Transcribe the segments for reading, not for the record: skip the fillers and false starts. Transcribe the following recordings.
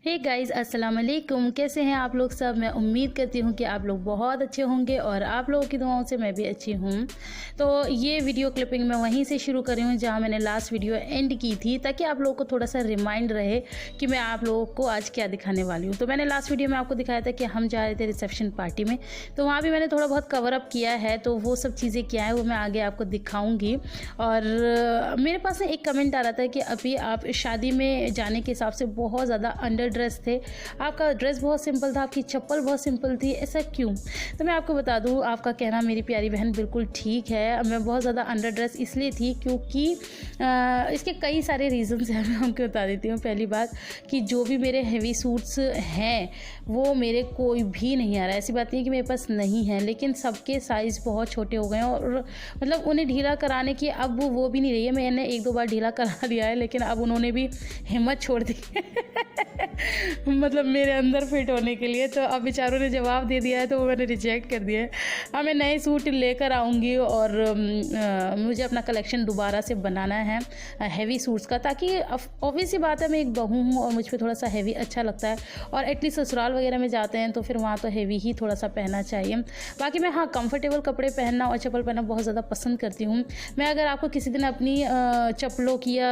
Hey guys, अस्सलाम वालेकुम। कैसे हैं आप लोग सब। मैं उम्मीद करती हूँ कि आप लोग बहुत अच्छे होंगे और आप लोगों की दुआओं से मैं भी अच्छी हूँ। तो ये वीडियो क्लिपिंग मैं वहीं से शुरू कर रही हूँ जहाँ मैंने लास्ट वीडियो एंड की थी, ताकि आप लोगों को थोड़ा सा रिमाइंड रहे कि मैं आप लोगों को आज क्या दिखाने वाली हूँ। तो मैंने लास्ट वीडियो में आपको दिखाया था कि हम जा रहे थे रिसेप्शन पार्टी में, तो वहाँ भी मैंने थोड़ा बहुत कवर अप किया है। तो वो सब चीज़ें क्या है वो मैं आगे आपको दिखाऊँगी। और मेरे पास ना एक कमेंट आ रहा था कि अभी आप शादी में जाने के हिसाब से बहुत ज़्यादा अंडर ड्रेस थे, आपका ड्रेस बहुत सिंपल था, आपकी चप्पल बहुत सिंपल थी, ऐसा क्यों। तो मैं आपको बता दूं, आपका कहना मेरी प्यारी बहन बिल्कुल ठीक है। मैं बहुत ज़्यादा अंडर ड्रेस इसलिए थी क्योंकि इसके कई सारे रीज़न्स हैं। मैं आपको बता देती हूँ। पहली बात कि जो भी मेरे हैवी सूट्स हैं वो मेरे कोई भी नहीं आ रहा है। ऐसी बात नहीं है कि मेरे पास नहीं है, लेकिन सबके साइज़ बहुत छोटे हो गए हैं और मतलब उन्हें ढीला कराने की अब वो भी नहीं रही है। मैंने एक दो बार ढीला करा दिया है, लेकिन अब उन्होंने भी हिम्मत छोड़ दी मतलब मेरे अंदर फिट होने के लिए। तो अब बेचारों ने जवाब दे दिया है, तो वो मैंने रिजेक्ट कर दिया है। हाँ, मैं नए सूट लेकर आऊँगी और मुझे अपना कलेक्शन दोबारा से बनाना है हैवी सूट्स का, ताकि ऑब्वियस सी बात है मैं एक बहू हूँ और मुझ पर थोड़ा सा हैवी अच्छा लगता है। और एटलीस्ट ससुराल वगैरह में जाते हैं तो फिर वहाँ तो हैवी ही थोड़ा सा पहनना चाहिए। बाकी मैं हाँ कंफर्टेबल कपड़े पहनना और चप्पल पहनना बहुत ज़्यादा पसंद करती हूँ। मैं अगर आपको किसी दिन अपनी चप्पलों की या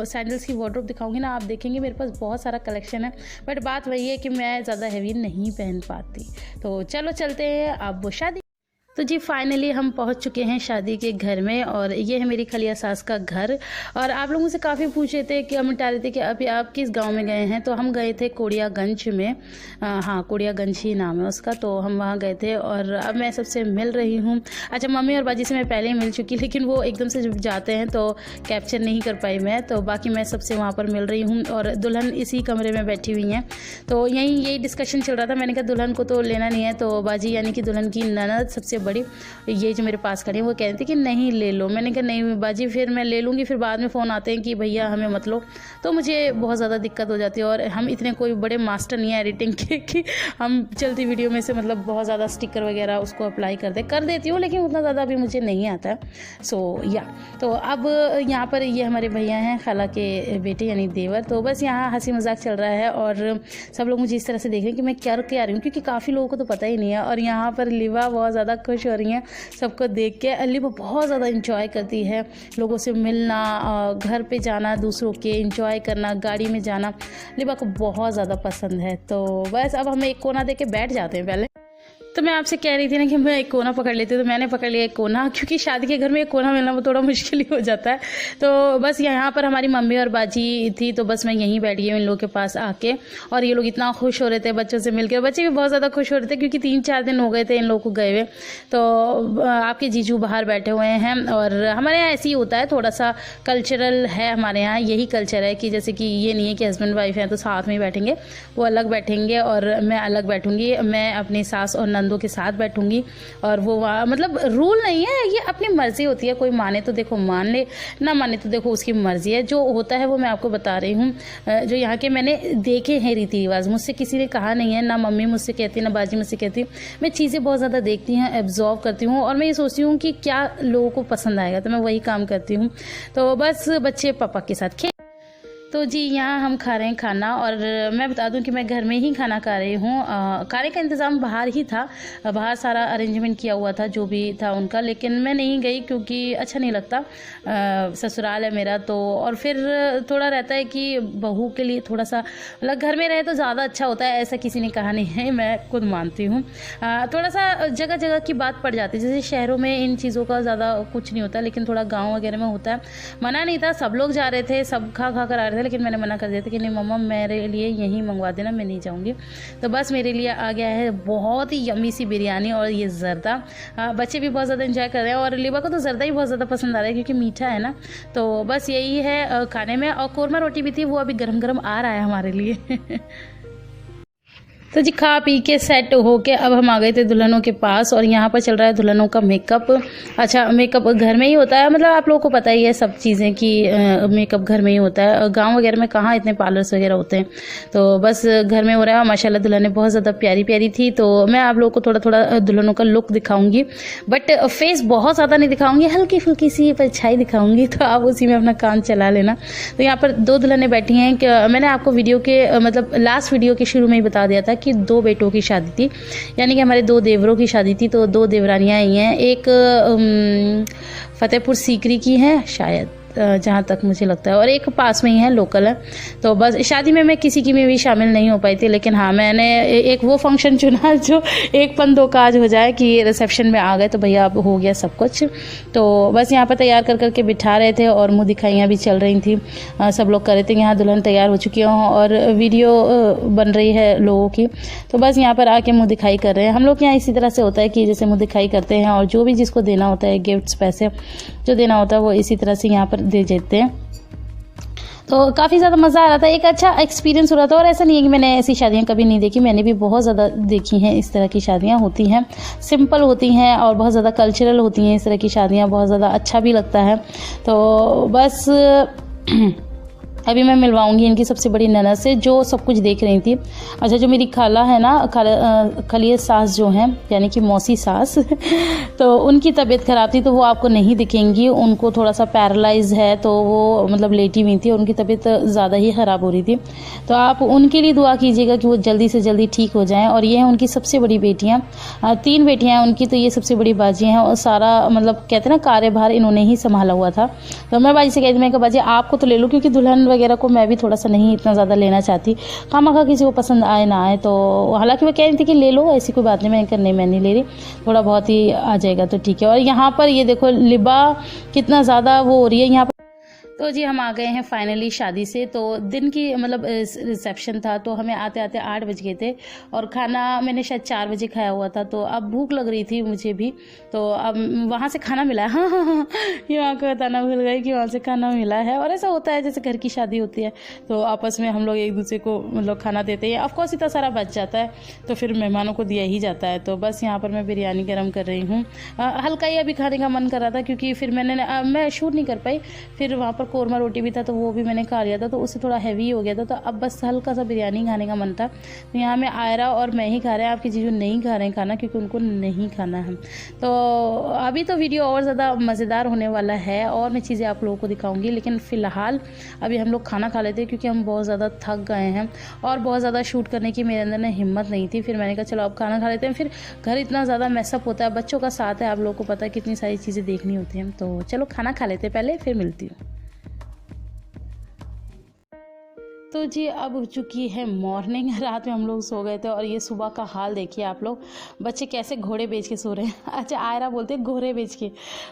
सैंडल्स की वार्डरोब दिखाऊंगी ना, आप देखेंगे मेरे पास बहुत सारा कलेक्शन है। बट बात वही है कि मैं ज़्यादा हैवी नहीं पहन पाती। तो चलो चलते हैं अब शादी। तो जी फाइनली हम पहुंच चुके हैं शादी के घर में, और ये है मेरी खलिया सास का घर। और आप लोगों से काफ़ी पूछ रहे थे कि हम बता रहे थे कि अभी आप किस गांव में गए हैं। तो हम गए थे कोड़ियागंज में। हाँ, कोड़ियागंज ही नाम है उसका। तो हम वहाँ गए थे और अब मैं सबसे मिल रही हूँ। अच्छा, मम्मी और बाजी से मैं पहले ही मिल चुकी, लेकिन वो एकदम से जब जाते हैं तो कैप्चर नहीं कर पाई मैं। तो बाकी मैं सबसे वहाँ पर मिल रही हूँ और दुल्हन इसी कमरे में बैठी हुई हैं। तो यही डिस्कशन चल रहा था। मैंने कहा दुल्हन को तो लेना नहीं है। तो बाजी यानी कि दुल्हन की ननद सबसे बड़ी, ये जो मेरे पास खड़ी है, वो कह रही थी कि नहीं ले लो। मैंने कहा नहीं बाजी, फिर मैं ले लूँगी, फिर बाद में फ़ोन आते हैं कि भैया हमें मत लो, तो मुझे बहुत ज़्यादा दिक्कत हो जाती है। और हम इतने कोई बड़े मास्टर नहीं है एडिटिंग के कि हम चलती वीडियो में से मतलब बहुत ज़्यादा स्टिकर वगैरह उसको अप्लाई कर देती हूँ, लेकिन उतना ज़्यादा अभी मुझे नहीं आता है। तो अब यहाँ पर ये हमारे भैया हैं, खाला के बेटे यानी देवर। तो बस यहाँ हंसी मजाक चल रहा है और सब लोग मुझे इस तरह से देख रहे हैं कि मैं क्या आ रही हूँ, क्योंकि काफ़ी लोगों को तो पता ही नहीं है। और यहाँ पर लिवा बहुत ज़्यादा खुश हो रही हैं सबको देख के। लिवा बहुत ज़्यादा इंजॉय करती है लोगों से मिलना, घर पे जाना, दूसरों के इंजॉय करना, गाड़ी में जाना, लिवा को बहुत ज़्यादा पसंद है। तो बस अब हम एक कोना दे के बैठ जाते हैं पहले। तो मैं आपसे कह रही थी ना कि मैं एक कोना पकड़ लेती हूँ, तो मैंने पकड़ लिया एक कोना, क्योंकि शादी के घर में एक कोना मिलना वो थोड़ा मुश्किल ही हो जाता है। तो बस यहाँ पर हमारी मम्मी और बाजी थी, तो बस मैं यहीं बैठ गई इन लोगों के पास आके। और ये लोग इतना खुश हो रहे थे बच्चों से मिलकर। बच्चे भी बहुत ज़्यादा खुश हो रहे थे क्योंकि 3-4 दिन हो गए थे इन लोगों को गए हुए। तो आपके जीजू बाहर बैठे हुए हैं। और हमारे यहाँ ऐसे ही होता है, थोड़ा सा कल्चरल है हमारे यहाँ। यही कल्चर है कि जैसे कि ये नहीं है कि हस्बैंड वाइफ हैं तो साथ में ही बैठेंगे, वो अलग बैठेंगे और मैं अलग बैठूंगी। मैं अपनी सास और नंदों के साथ बैठूंगी। और वो मतलब रूल नहीं है, ये अपनी मर्जी होती है। कोई माने तो देखो मान ले, ना माने तो देखो उसकी मर्जी है। जो होता है वो मैं आपको बता रही हूँ, जो यहाँ के मैंने देखे हैं रीति रिवाज। मुझसे किसी ने कहा नहीं है, ना मम्मी मुझसे कहती, ना बाजी मुझसे कहती। मैं चीज़ें बहुत ज़्यादा देखती हूँ, एब्जॉर्व करती हूँ, और मैं ये सोचती हूँ कि क्या लोगों को पसंद आएगा, तो मैं वही काम करती हूँ। तो बस बच्चे पापा के साथ खेल। तो जी यहाँ हम खा रहे हैं खाना, और मैं बता दूं कि मैं घर में ही खाना खा रही हूँ। खाने का इंतज़ाम बाहर ही था, बाहर सारा अरेंजमेंट किया हुआ था जो भी था उनका, लेकिन मैं नहीं गई क्योंकि अच्छा नहीं लगता। ससुराल है मेरा तो, और फिर थोड़ा रहता है कि बहू के लिए थोड़ा सा मतलब घर में रहे तो ज़्यादा अच्छा होता है। ऐसा किसी ने कहा नहीं है, मैं खुद मानती हूँ। थोड़ा सा जगह जगह की बात पड़ जाती है। जैसे शहरों में इन चीज़ों का ज़्यादा कुछ नहीं होता, लेकिन थोड़ा गाँव वगैरह में होता है। मना नहीं था, सब लोग जा रहे थे, सब खा कर आ रहे थे, लेकिन मैंने मना कर दिया था कि नहीं मम्मा मेरे लिए यहीं मंगवा देना, मैं नहीं जाऊँगी। तो बस मेरे लिए आ गया है बहुत ही यम्मी सी बिरयानी और ये ज़र्दा। बच्चे भी बहुत ज़्यादा एंजॉय कर रहे हैं, और लिबा को तो ज़र्दा ही बहुत ज़्यादा पसंद आ रहा है क्योंकि मीठा है ना। तो बस यही है खाने में। और कोरमा रोटी भी थी, वो अभी गरम गरम आ रहा है हमारे लिए तो जी खा पी के सेट हो के अब हम आ गए थे दुल्हनों के पास और यहाँ पर चल रहा है दुल्हनों का मेकअप। अच्छा, मेकअप घर में ही होता है, मतलब आप लोगों को पता ही है सब चीज़ें कि मेकअप घर में ही होता है। गांव वगैरह में कहाँ इतने पार्लर्स वगैरह होते हैं, तो बस घर में हो रहा है। माशाल्लाह दुल्हनें बहुत ज़्यादा प्यारी प्यारी थी, तो मैं आप लोगों को थोड़ा थोड़ा दुल्हनों का लुक दिखाऊंगी, बट फेस बहुत ज़्यादा नहीं दिखाऊंगी, हल्की फुल्की सी परछाई दिखाऊंगी, तो आप उसी में अपना काम चला लेना। तो यहाँ पर 2 दुल्हनें बैठी हैं कि मैंने आपको वीडियो के मतलब लास्ट वीडियो के शुरू में ही बता दिया था कि 2 बेटों की शादी थी, यानी कि हमारे 2 देवरों की शादी थी। तो 2 देवरानियाँ आई हैं, एक फतेहपुर सीकरी की हैं शायद, जहाँ तक मुझे लगता है, और एक पास में ही है, लोकल है। तो बस शादी में मैं किसी की में भी शामिल नहीं हो पाई थी, लेकिन हाँ मैंने एक वो फंक्शन चुना जो एक पन दो काज हो जाए कि रिसेप्शन में आ गए तो भैया अब हो गया सब कुछ। तो बस यहाँ पर तैयार कर करके बिठा रहे थे और मुँह दिखाइयाँ भी चल रही थी, सब लोग कर रहे थे। यहाँ दुल्हन तैयार हो चुकी हूँ और वीडियो बन रही है लोगों की, तो बस यहाँ पर आके मुँह दिखाई कर रहे हैं। हम लोग यहाँ इसी तरह से होता है कि जैसे मुँह दिखाई करते हैं और जो भी जिसको देना होता है गिफ्ट्स पैसे जो देना होता है वो इसी तरह से यहाँ पर दे देते हैं। तो काफ़ी ज़्यादा मज़ा आ रहा था, एक अच्छा एक्सपीरियंस हो रहा था। और ऐसा नहीं है कि मैंने ऐसी शादियाँ कभी नहीं देखी, मैंने भी बहुत ज़्यादा देखी हैं। इस तरह की शादियाँ होती हैं, सिंपल होती हैं और बहुत ज़्यादा कल्चरल होती हैं। इस तरह की शादियाँ बहुत ज़्यादा अच्छा भी लगता है। तो बस अभी मैं मिलवाऊंगी इनकी सबसे बड़ी ननद से जो सब कुछ देख रही थी। अच्छा, जो मेरी खाला है ना, खलिए सास जो हैं, यानी कि मौसी सास तो उनकी तबीयत ख़राब थी, तो वो आपको नहीं दिखेंगी। उनको थोड़ा सा पैरालाइज है, तो वो मतलब लेटी हुई थी और उनकी तबीयत ज़्यादा ही ख़राब हो रही थी। तो आप उनके लिए दुआ कीजिएगा कि वो जल्दी से जल्दी ठीक हो जाएँ। और ये हैं उनकी सबसे बड़ी बेटियाँ, 3 बेटियाँ हैं उनकी, तो ये सबसे बड़ी बाजी हैं और सारा मतलब कहते हैं ना कार्यभार इन्होंने ही संभाला हुआ था। तो मैं बाजी से कहती, मैं कहा बाजी आपको तो ले लो, क्योंकि दुल्हन वगैरह को मैं भी थोड़ा सा नहीं इतना ज़्यादा लेना चाहती, खामखा किसी को पसंद आए ना आए। तो हालांकि वो कह रही थी कि ले लो, ऐसी कोई बात नहीं। मैं नहीं ले रही, थोड़ा बहुत ही आ जाएगा तो ठीक है। और यहाँ पर ये देखो लिबा कितना ज़्यादा वो हो रही है यहाँ पर। तो जी हम आ गए हैं फाइनली शादी से। तो दिन की मतलब रिसेप्शन था, तो हमें आते आते 8 बज गए थे और खाना मैंने शायद 4 बजे खाया हुआ था। तो अब भूख लग रही थी मुझे भी, तो अब वहाँ से खाना मिला है। हाँ, ये वहाँ को बताना भूल गई कि वहाँ से खाना मिला है। और ऐसा होता है जैसे घर की शादी होती है तो आपस में हम लोग एक दूसरे को मतलब खाना देते हैं। ऑफकोर्स इतना सारा बच जाता है तो फिर मेहमानों को दिया ही जाता है। तो बस यहाँ पर मैं बिरयानी गर्म कर रही हूँ, हल्का ही अभी खाने का मन कर रहा था, क्योंकि फिर मैं शूट नहीं कर पाई। फिर वहाँ पर कोरमा रोटी भी था तो वो भी मैंने खा लिया था, तो उससे थोड़ा हैवी हो गया था। तो अब बस हल्का सा बिरयानी खाने का मन था। तो यहाँ में आयरा और मैं ही खा रहे हैं, आपकी जीजू नहीं खा रहे हैं खाना, क्योंकि उनको नहीं खाना है। तो अभी तो वीडियो और ज़्यादा मज़ेदार होने वाला है और मैं चीज़ें आप लोगों को दिखाऊंगी, लेकिन फ़िलहाल अभी हम लोग खाना खा लेते हैं, क्योंकि हम बहुत ज़्यादा थक गए हैं और बहुत ज़्यादा शूट करने की मेरे अंदर ना हिम्मत नहीं थी। फिर मैंने कहा चलो अब खाना खा लेते हैं। फिर घर इतना ज़्यादा मैसअप होता है, बच्चों का साथ है, आप लोगों को पता है कितनी सारी चीज़ें देखनी होती हैं। तो चलो खाना खा लेते हैं पहले, फिर मिलती हूँ। तो जी अब हो चुकी है मॉर्निंग, रात में हम लोग सो गए थे और ये सुबह का हाल देखिए आप लोग, बच्चे कैसे घोड़े बेच के सो रहे हैं। अच्छा, आयरा बोलते हैं घोड़े बेच के,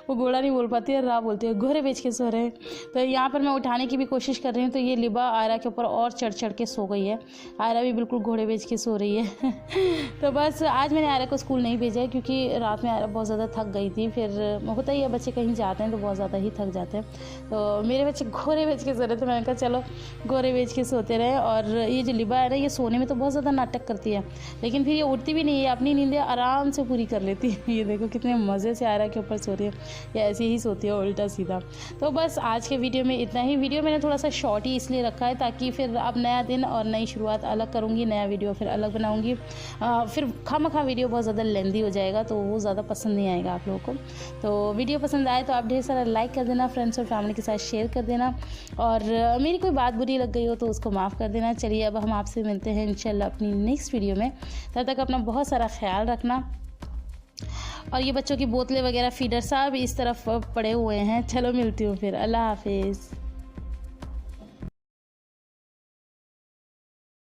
वो घोड़ा नहीं बोल पाती है, रा बोलते हैं, घोड़े बेच के सो रहे हैं। तो यहाँ पर मैं उठाने की भी कोशिश कर रही हूँ, तो ये लिबा आयरा के ऊपर और चढ़ चढ़ के सो गई है। आयरा भी बिल्कुल घोड़े बेच के सो रही है। तो बस आज मैंने आयरा को स्कूल नहीं भेजा है, क्योंकि रात में आयरा बहुत ज़्यादा थक गई थी। फिर होता ही है, बच्चे कहीं जाते हैं तो बहुत ज़्यादा ही थक जाते हैं। तो मेरे बच्चे घोड़े बेच के सो रहे थे, मैंने कहा चलो घोड़े बेच के सोते रहे। और ये जो लिबा है ना, ये सोने में तो बहुत ज़्यादा नाटक करती है, लेकिन फिर ये उठती भी नहीं है, अपनी नींदें आराम से पूरी कर लेती है। ये देखो कितने मज़े से आयरा के ऊपर सो रही है, या ऐसे ही सोती है उल्टा सीधा। तो बस आज के वीडियो में इतना ही। वीडियो मैंने थोड़ा सा शॉर्ट ही इसलिए रखा है ताकि फिर अब नया दिन और नई शुरुआत अलग करूँगी, नया वीडियो फिर अलग बनाऊँगी। फिर खामखा वीडियो बहुत ज़्यादा लेंदी हो जाएगा, तो वो ज़्यादा पसंद नहीं आएगा आप लोगों को। तो वीडियो पसंद आए तो आप ढेर सारा लाइक कर देना, फ्रेंड्स और फैमिली के साथ शेयर कर देना, और मेरी कोई बात बुरी लग गई हो तो उसको माफ़ कर देना। चलिए अब हम आपसे मिलते हैं इंशाल्लाह अपनी नेक्स्ट वीडियो में। तब तक अपना बहुत सारा ख्याल रखना। और ये बच्चों की बोतलें वगैरह फीडर सब इस तरफ पड़े हुए हैं। चलो मिलती हूँ फिर, अल्लाह हाफिज़।